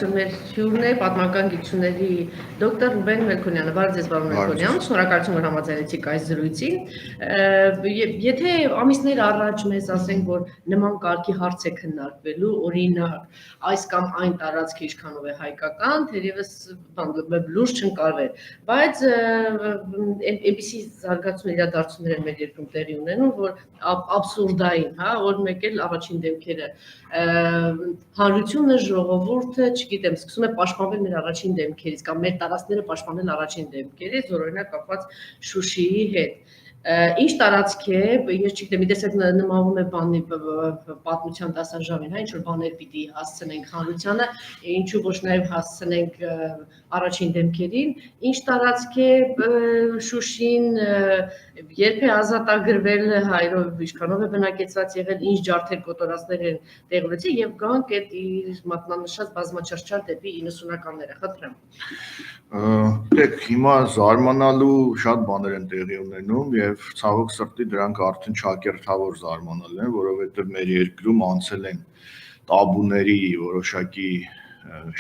այցում մեր հյուրն է պատմական գիտությունների դոկտոր Ռուբեն Մելքոնյանը։ Բարև ձեզ, պարոն Մելքոնյան, շնորհակալություն, որ համաձայնեցիք այս զրույցին։ Եթե ամիսներ առաջ մեզ ասենք, որ նման կարգի հարց է քննարկվելու, օրինակ, այս կամ այն տարածքը ինչքանով է հայկական, թերևս լուրջ չընկալվեր, բայց այնպիսի զարգացումներ, իրադարձություններ են մեր երկրում տեղի ունենում, որ աբսուրդային, հա, որ մեկ էլ առաջին դեմքերը հանրությունը, ժողովուրդը, չգիտեմ, սկսում է պաշտպանվել մեր առաջին դեմքերից կամ մեր տարածքները պաշտպանել առաջին դեմքերից, որ օրինակ կապված Շուշիի հետ։ Ինչ տարածք է, ես չգիտեմ, դեսեք նմանվում է բանի պատմության դասաժամին, հա, ինչ որ բաներ պիտի հասցնենք հանրությանը, ինչու ոչ նաև հասցնենք առաջին դեմքերին, ինչ տարածք է Շուշին, երբ է ազատագրվել հայրով, ինչքանով է բնակեցված եղել, ինչ ջարդեր կոտորածներ են տեղի ունեցել եւ գանք այդ իր մատնանշած բազմաչարչար դեպի 90-ականները, խնդրեմ։ Դեք հիմա զարմանալու շատ բաներ են տեղի ունենում եւ ցավոք սրտի դրանք արդեն չակերտավոր զարմանալ են, որովհետեւ մեր երկրում անցել են տաբուների որոշակի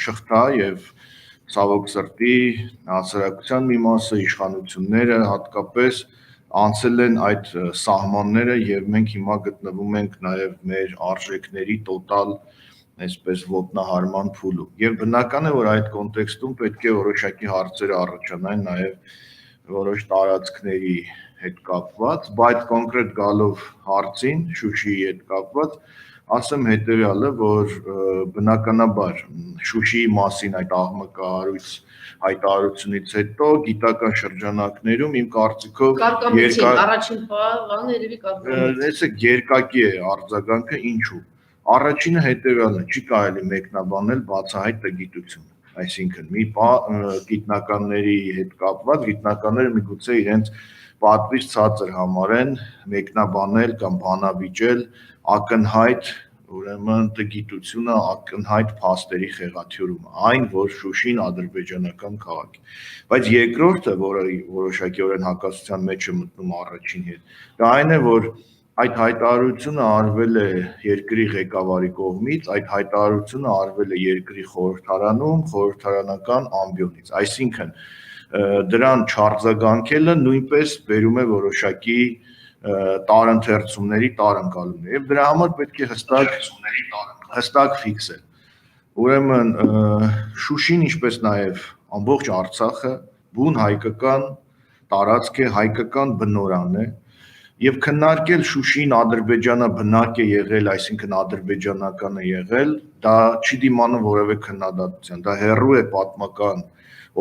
շղթա եւ ցավոք սրտի հասարակության մի մասը իշխանությունները հատկապես անցել են այդ սահմանները եւ մենք հիմա գտնվում ենք նաեւ մեր արժեքների տոտալ այսպես ոտնահարման փուլում եւ բնական է որ այդ կոնտեքստում պետք է որոշակի հարցեր առաջանային նաեւ որոշ տարածքների հետ կապված, բայց կոնկրետ գալով հարցին Շուշիի հետ կապված ասեմ հետեւյալը, որ բնականաբար Շուշիի մասին այդ աղմկահարույց հայտարարությունից հետո գիտական շրջանակներում իմ կարծիքով առաջին բան երևի երկակի է արձագանքը ինչու Առաջինը հետևյալն է, չի կարելի մեկնաբանել բացահայտ տգիտությունը, այսինքն մի գիտնականների հետ կապված, գիտնականները միգուցե իրենց պատվից ցածր համարեն մեկնաբանել կամ բանավիճել ակնհայտ, ուրեմն տգիտությունը, ակնհայտ փաստերի խեղաթյուրումը, այն որ Շուշին ադրբեջանական քաղաք է։ Բայց երկրորդը, որը որոշակիորեն հակասության մեջ է մտնում առաջին հետ, դա այն է, որ Այդ հայտարարությունը արվել է երկրի ղեկավարի կողմից, այդ հայտարարությունը արվել է երկրի խորհրդարանում, խորհրդարանական ամբիոնից, այսինքն դրան չարձագանքելը նույնպես բերում է որոշակի տարընթերցումների տարընկալումներ եւ դրա համար պետք է հստակ ֆիքսել։ Ուրեմն Շուշին ինչպես նաեւ ամբողջ Արցախը բուն հայկական տարածք է, հայկական բնորան է Եվ քննարկել Շուշին Ադրբեջանը բնակ է եղել, այսինքն ադրբեջանական է եղել, դա չի դիմանում որևէ քննադատության, դա հեռու է պատմական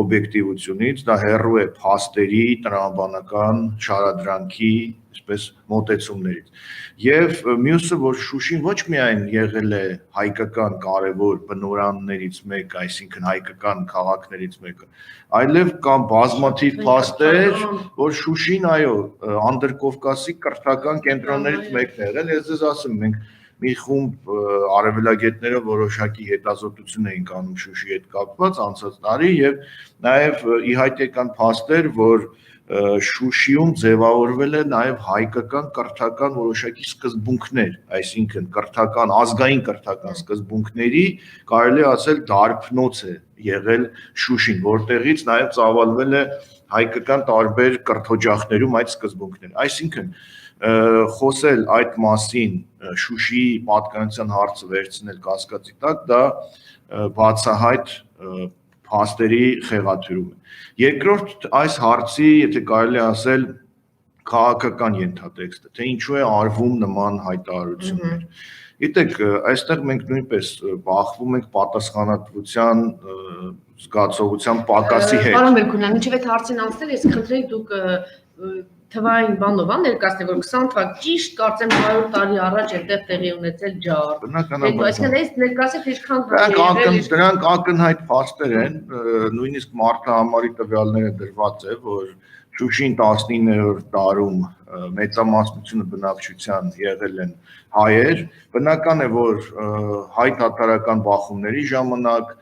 օբյեկտիվությունից, դա հեռու է փաստերի, տրամաբանական շարադրանքի, այսպես մոտեցումներից։ Եվ մյուսը, որ Շուշին ոչ միայն եղել է հայկական կարևոր բնորաններից մեկը, այսինքն հայկական քաղաքներից մեկը, այլև կան բազմաթիվ փաստեր, որ Շուշին, այո, Անդրկովկասի կրթական կենտրոններից մեկն է եղել, ես ձեզ ասում, մենք մի խումբ արևելագետներով որոշակի հետազոտություն էին անում Շուշիի հետ կապված անցած տարի եւ նաեւ ի հայտ եկան փաստեր, որ Շուշիում ձևավորվել է նաեւ հայկական կրթական որոշակի սկզբունքներ, այսինքն կրթական ազգային կրթական սկզբունքների կարելի ասել դարբնոց է եղել Շուշին, որտեղից նաեւ ծավալվել է հայկական տարբեր կրթօջախներում այդ սկզբունքները, այսինքն խոսել այդ մասին Շուշիի պատկանության հարցը վերցնել կասկածի տակ, դա բացահայտ փաստերի խեղաթյուրում է։ Երկրորդ այս հարցի, եթե կարելի ասել, քաղաքական ենթատեքստը, թե ինչու է արվում նման հայտարարություններ։ Գիտեք, այստեղ մենք նույնպես բախվում ենք պատասխանատվության զգացողության պակասի հետ։ Պարոն Մելքոնյան, մինչև այդ հարցին անցնել, ես խնդրեի դուք թվային բանով ներկայացնել, որ 20 թվակ ճիշտ կարծեմ 100 տարի առաջ այնտեղ տեղի ունեցել ջարդ։ Այսինքն այս ներկայացեք ինչքան դրանք ակնհայտ փաստեր են, նույնիսկ մարտահամարի տվյալները դրված է, որ Շուշին 19-րդ դարում մեծամասնությունը բնակչության եղել են հայեր, բնական է, որ հայ թաթարական բախումների ժամանակ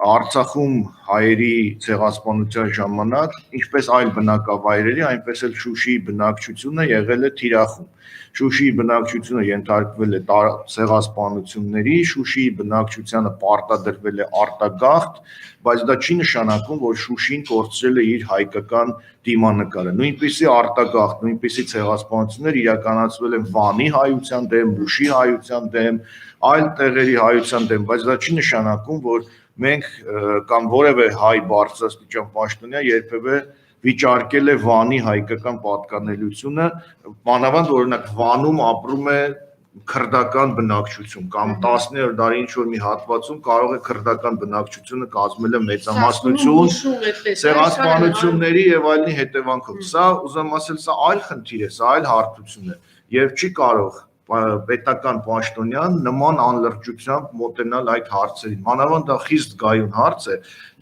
Արցախում հայերի ցեղասպանության ժամանակ, ինչպես այլ բնակավայրերի, այնպես էլ Շուշիի բնակչությունը եղել է թիրախում։ Շուշիի բնակչությունը ենթարկվել է ցեղասպանությունների, Շուշիի բնակչությանը պարտադրվել է արտագաղթ, բայց դա չի նշանակում, որ Շուշին կորցրել է իր հայկական դիմանկարը։ Նույնպիսի արտագաղթ, նույնպիսի ցեղասպանություններ իրականացվել են Վանի հայության դեմ, Մուշի հայության դեմ, այլ տեղերի հայության դեմ, բայց դա չի նշանակում, որ մենք կամ որևէ հայ բարձրաստիճան պաշտոնյա երբևէ վիճարկել է Վանի հայկական պատկանելությունը, մանավանդ օրինակ Վանում ապրում է քրդական բնակչություն կամ 10-րդ դարի ինչ-որ մի հատվածում կարող է քրդական բնակչությունը կազմել է մեծամասնություն ցեղասպանությունների եւ այլնի հետևանքով։ Սա ուզում ասել, սա այլ խնդիր է, սա այլ հարթություն է եւ չի կարող պետական պաշտոնյան նման անլրջությամբ մոտենալ այդ հարցերին։ Մանավանդ դա խիստ գայուն հարց է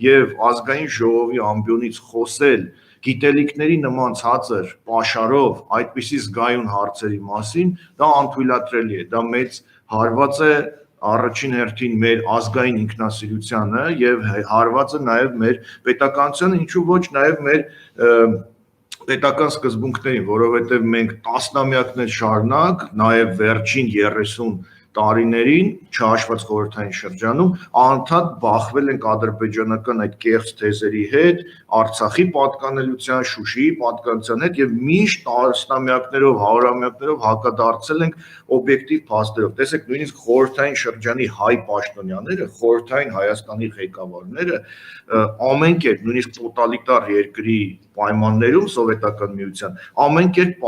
եւ ազգային ժողովի ամբիոնից խոսել գիտելիքների նման ցածր պաշարով այդպիսի զգայուն հարցերի մասին, դա անթույլատրելի է, դա մեծ հարված է առաջին հերթին մեր ազգային ինքնասիրությանը եւ հարված է նաեւ մեր պետականությանը, ինչու ոչ նաեւ մեր պետական սկզբունքներին, որովհետև մենք տասնամյակներ շարունակ, նաև վերջին 30 տարիներին, չհաշված խորհրդային շրջանում, անընդհատ բախվել ենք ադրբեջանական այդ կեղծ թեզերի հետ, Արցախի պատկանելության, Շուշիի պատկանելության հետ եւ միշտ տասնամյակներով, հարյուրամյակներով հակադարձել ենք օբյեկտիվ փաստերով։ Տեսեք, նույնիսկ խորհրդային շրջանի հայ պաշտոնյաները, խորհրդային Հայաստանի ղեկավարները ամեն կերպ, նույնիսկ տոտալիտար երկրի պայմաններում սովետական միության ամեն կերպ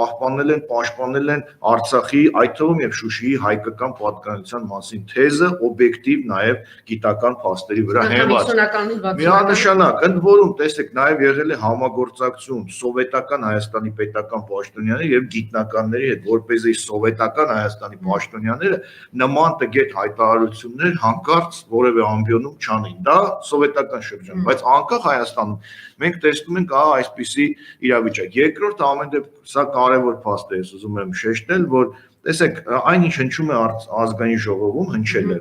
պաշտպանել են Արցախի, այդ թվում եւ Շուշիի հայկական պատկանելության մասին թեզը օբյեկտիվ նաեւ գիտական փաստերի վրա հենված։ Միանշանակ, ընդ որում տեսեք նաեւ եղել է համագործակցություն սովետական Հայաստանի պետական պաշտոնյաների եւ գիտնականների հետ, որպեսզի սովետական Հայաստանի պաշտոնյաները նման տգետ հայտարարություններ հանկարծ որևէ ամբիոնում չանեն։ Դա սովետական շրջան, բայց անկախ Հայաստանում մենք տեսնում ենք այսպիսի իրավիճակ։ Երկրորդ ամեն դեպքում սա կարևոր փաստ է, ես ուզում եմ շեշտել, որ տեսեք, այնինչ հնչում է ազգային ժողովում, հնչել է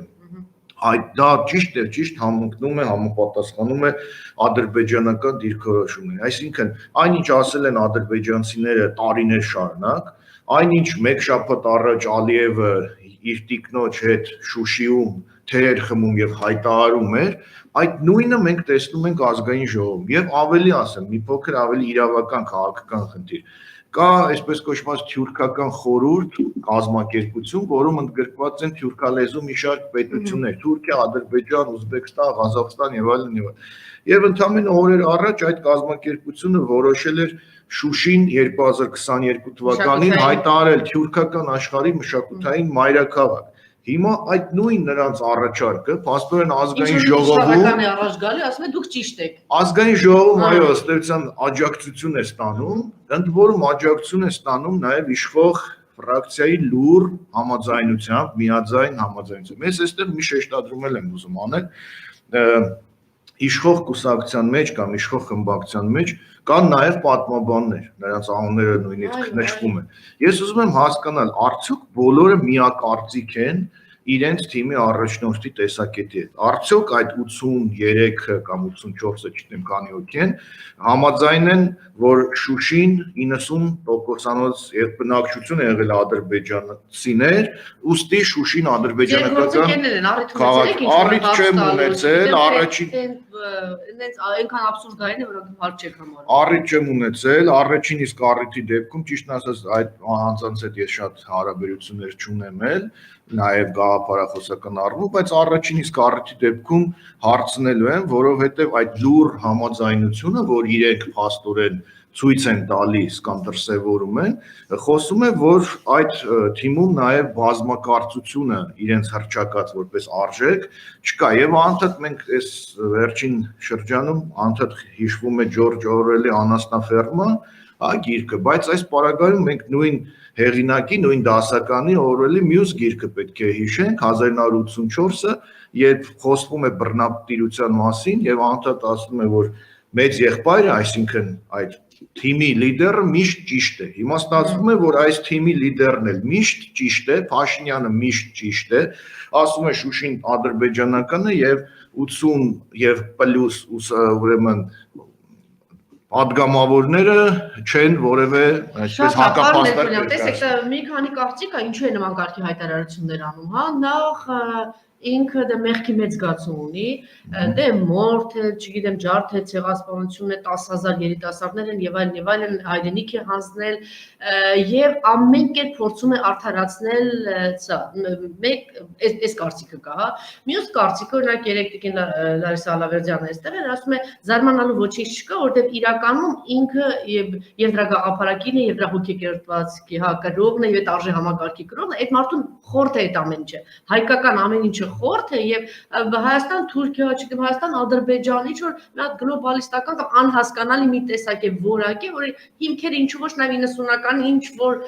այդ դա ճիշտ է, ճիշտ համընկնում է, համապատասխանում է ադրբեջանական դիրքորոշումներին։ Այսինքն, այնինչ ասել են ադրբեջանցիները տարիներ շարունակ, այնինչ մեկ շաբաթ առաջ Ալիևը իր տիկնոջ հետ Շուշիում թեյեր խմում եւ հայտարարում էր, այդ նույնը մենք տեսնում ենք ազգային ժողովում եւ ավելի ասեմ, մի փոքր ավելի իրավական քաղաքական խնդիր։ Կա այսպես կոչված թյուրքական խորհուրդ կազմակերպություն, որում ընդգրկված են թյուրքալեզու մի շարք պետություններ՝ Թուրքիա, Ադրբեջան, Ուզբեկստան, Ղազախստան եւ այլն եւ այլն։ Եվ ընդամենը օրեր առաջ այդ կազմակերպությունը որոշել էր Շուշին 2022 թվականին հայտարարել թյուրքական աշխարհի մշակութային մայրաքաղաք։ Հիմա այդ նույն նրանց առաջարկը փաստորեն ազգային ժողովում առաջ գալի, ասում է դուք ճիշտ եք։ Ազգային ժողովում այո, ըստ էության աջակցություն է ստանում, ընդ որում աջակցություն է ստանում նաև իշխող ֆրակցիայի լուր համաձայնությամբ, միաձայն համաձայնությամբ։ Ես այստեղ մի շեշտադրում եմ ուզում անել, իշխող կուսակցության մեջ կամ իշխող խմբակցության մեջ կան նաև պատմաբաններ, նրանց անունները նույնիսկ նշվում են։ Ես ուզում եմ հասկանալ, արդյոք բոլորը միակարծիք են իրենց թիմի առաջնորդի տեսակետի հետ։ Արդյոք այդ 83-ը կամ 84-ը չգիտեմ քանի հոգի են, համաձայն են, որ Շուշին 90%-անոց բնակչություն է եղել ադրբեջանցիներ, ուստի Շուշին ադրբեջանական քաղաք։ Առիթ չեմ ունեցել, առաջին այնքան աբսուրդային է, որ հարց չեք համարում։ Առիթ չեմ ունեցել, առաջին իսկ առիթի դեպքում ճիշտ ասած այդ անձանց հետ ես շատ հարաբերություններ չունեմ էլ, նաև գաղափարախոսական առումով, բայց առաջին իսկ առիթի դեպքում հարցնելու եմ, որովհետև այդ լուր համաձայնությունը, որ իրենք փաստորեն ցույց են տալիս կամ դրսևորում են, խոսում է, որ այդ թիմում նաև բազմակարծությունը իրենց հռչակած որպես արժեք չկա եւ անընդհատ մենք այս վերջին շրջանում անընդհատ հիշվում է Ջորջ Օրվելի Անասնաֆերմը, գիրքը, բայց այս պարագայում մենք նույն հեղինակի, նույն դասականի Օրվելի մյուս գիրքը պետք է հիշենք 1984-ը, երբ խոսվում է բռնատիրության մասին եւ անընդհատ ասում է, որ մեծ եղբայրը, այսինքն այդ թիմի լիդերը միշտ ճիշտ է։ Հիմա ստացվում է, որ այս թիմի լիդերն էլ միշտ ճիշտ է, Փաշինյանը միշտ ճիշտ է, ասում է Շուշին ադրբեջանական է եւ 80 եւ պլյուս ուրեմն падգամավորները չեն որևէ այսպես հակապաստակ տեսեք, մի քանի կարծիք է ինչու է նման կարգի հայտարարություններ անում, հա, նախ ինքը դե մեղքի մեծ զգացում ունի, դե մորթ է, չգիտեմ, ջարդ է, ցեղասպանություն է, 10,000 երիտասարդներ են եւ այլն հայրենիք է հանձնել եւ ամեն կերպ փորձում է արդարացնել սա։ Մեկ այս կարծիքը կա, հա։ Մյուս կարծիքը օրինակ երեք տիկին Լարիսա Ալավերդյանը այստեղ էր, ասում է զարմանալու ոչինչ չկա, որտեղ իրականում ինքը եւ դրա գաղափարակին է եւ դրա հոգեկերտվածքի հա կրողն է եւ արժե համակարգի կրողն է, այդ մարդուն խորթ է այդ ամեն ինչը։ Հայկական ամեն ինչը խորթ է եւ Հայաստան, Թուրքիա, չգիտեմ, Հայաստան, Ադրբեջան, ինչ որ մի հատ գլոբալիստական կամ անհասկանալի մի տեսակ է որակ է, որի հիմքերը ինչու ոչ նաեւ 90-ական ինչ որ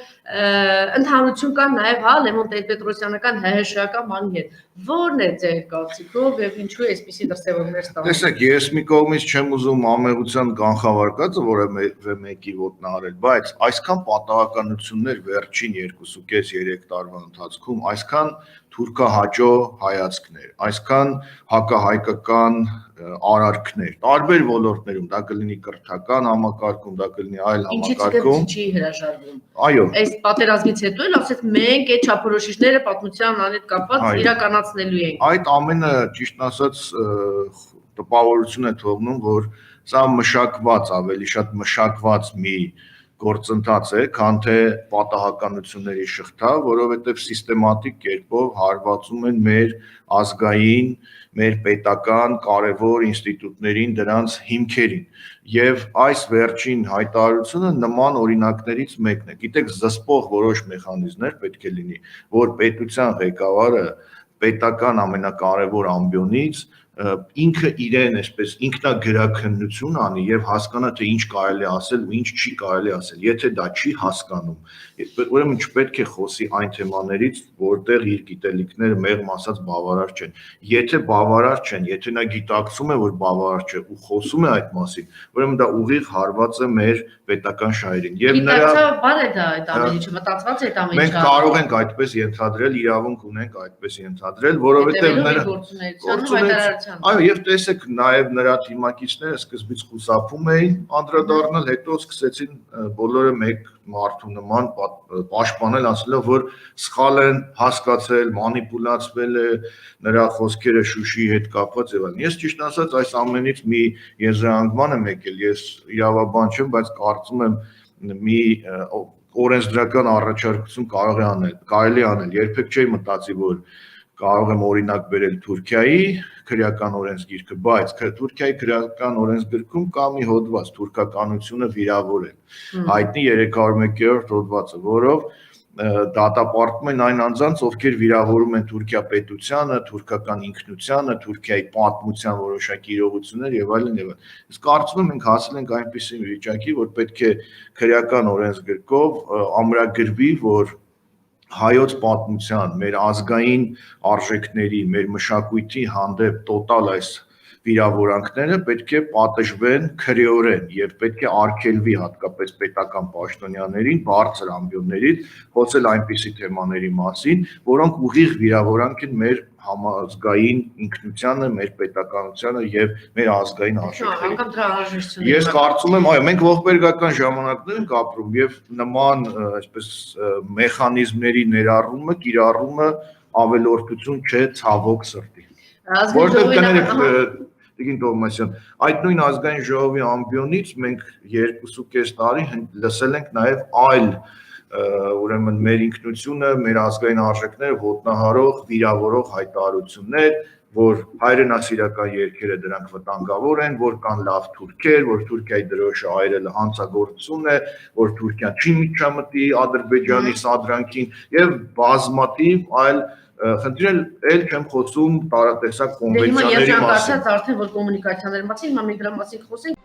ընդհանրություն կան նաեւ հա Լևոն Տեր-Պետրոսյանական ՀՀՇ-ական բանի հետ։ Որն է ձեր կարծիքով եւ ինչու է այսպիսի դրսեւորումներ ստանում։ Տեսեք, ես մի կողմից չեմ ուզում ամեղության կանխավարկածը որևէ մեկի ոտնահարել, բայց այսքան պատահականություններ վերջին 2.5-3 տարվա ընթացքում, այսքան թուրքահաճո հայացքներ, այսքան հակահայկական արարքներ, տարբեր ոլորտներում, դա կլինի կրթական համակարգում, դա կլինի այլ համակարգում, ինչի հրաժարվում։ Այո։ Այս պատերազմից հետո էլ ասեք մենք այդ չափորոշիչները պատմության հետ կապված իրականացնելու ենք։ Այդ ամենը ճիշտ ասած տպավորություն է թողնում, որ սա մշակված, ավելի շատ մշակված մի գործընթաց է, քան թե պատահականությունների շղթա, որովհետև սիստեմատիկ կերպով հարվածում են մեր ազգային, մեր պետական կարևոր ինստիտուտներին, դրանց հիմքերին։ Եվ այս վերջին հայտարարությունը նման օրինակներից մեկն է։ Գիտեք, զսպող որոշ մեխանիզմներ պետք է լինի, որ պետության ղեկավարը պետական ամենակարևոր ամբիոնից ինքը իրեն այսպես ինքնագրաքննություն անի եւ հասկանա թե ինչ կարելի ասել ու ինչ չի կարելի ասել։ Եթե դա չի հասկանում, ուրեմն չպետք է խոսի այն թեմաներից, որտեղ իր գիտելիքները մեղմ ասած բավարար չեն։ Եթե բավարար չեն, եթե նա գիտակցում է, որ բավարար չէ ու խոսում է այդ մասին, ուրեմն դա ուղիղ հարված է մեր պետական շահերին։ Եւ նրա բան է դա այդ ամեն ինչը, մտածված է այդ ամեն ինչը։ Մենք կարող ենք այդպես ենթադրել, իրավունք ունենք այդպես ենթադրել, որովհետեւ նրա Այո, եւ տեսեք, նաեւ նրա թիմակիցները սկզբից խուսափում էին անդրադառնալ, հետո սկսեցին բոլորը մեկ մարդու նման պաշտպանել, ասելով, որ սխալ են հասկացել, մանիպուլացվել է նրա խոսքերը Շուշիի հետ կապված եւ այլն։ Ես ճիշտ ասած այս ամենից մի եզրահանգման եմ եկել, ես իրավաբան չեմ, բայց կարծում եմ մի օրենսդրական առաջարկություն կարելի անել։ Երբեք չէի մտածի, որ կարող եմ օրինակ բերել Թուրքիայի քրեական օրենսգիրքը, բայց Թուրքիայի քրեական օրենսգրքում կա մի հոդված թուրքականությունը վիրավորել։ Հայտնի 301-րդ հոդվածը, որով դատապարտում են այն անձանց, ովքեր վիրավորում են Թուրքիա պետությանը, թուրքական ինքնությանը, Թուրքիայի պատմության որոշակի իրողություններ եւ այլն եւ այլն։ Իսկ կարծում եմ մենք հասել ենք այնպիսի վիճակի, որ պետք է քրեական օրենսգրքով ամրագրվի, որ հայոց պատմության, մեր ազգային արժեքների, մեր մշակույթի հանդեպ տոտալ այս վիրավորանքները պետք է պատժվեն քրեորեն եւ պետք է արգելվի հատկապես պետական պաշտոնյաներին, բարձր ամբիոններից խոսել այնպիսի թեմաների մասին, որոնք ուղիղ վիրավորանք են մեր համազգային ինքնությանը, մեր պետականությանը եւ մեր ազգային արժեքներին։ Ես կարծում եմ, այո, մենք ողբերգական ժամանակներ ենք ապրում եւ նման այսպես մեխանիզմների ներառումը, կիրառումը ավելորդություն չէ ցավոք սրտի։ Որտեղ կներեք Տիկին Տովմասյան, այդ նույն ազգային ժողովի ամբիոնից մենք 2.5 տարի լսել ենք նաև այլ ուրեմն մեր ինքնությունը, մեր ազգային արժեքները ոտնահարող, վիրավորող հայտարարություններ, որ հայրենասիրական երգերը դրանք վտանգավոր են, որ կան լավ թուրքեր, որ Թուրքիայի դրոշը այրելը հանցագործություն է, որ Թուրքիան չի միջամտի Ադրբեջանի սադրանքին եւ բազմաթիվ այլ խնդիրել էլ չեմ խոսում տարատեսակ կոնվենցիաների մասին։ Հիմա արդեն որ կոմունիկացիաների մասին, հիմա մենք դրա մասին խոսենք։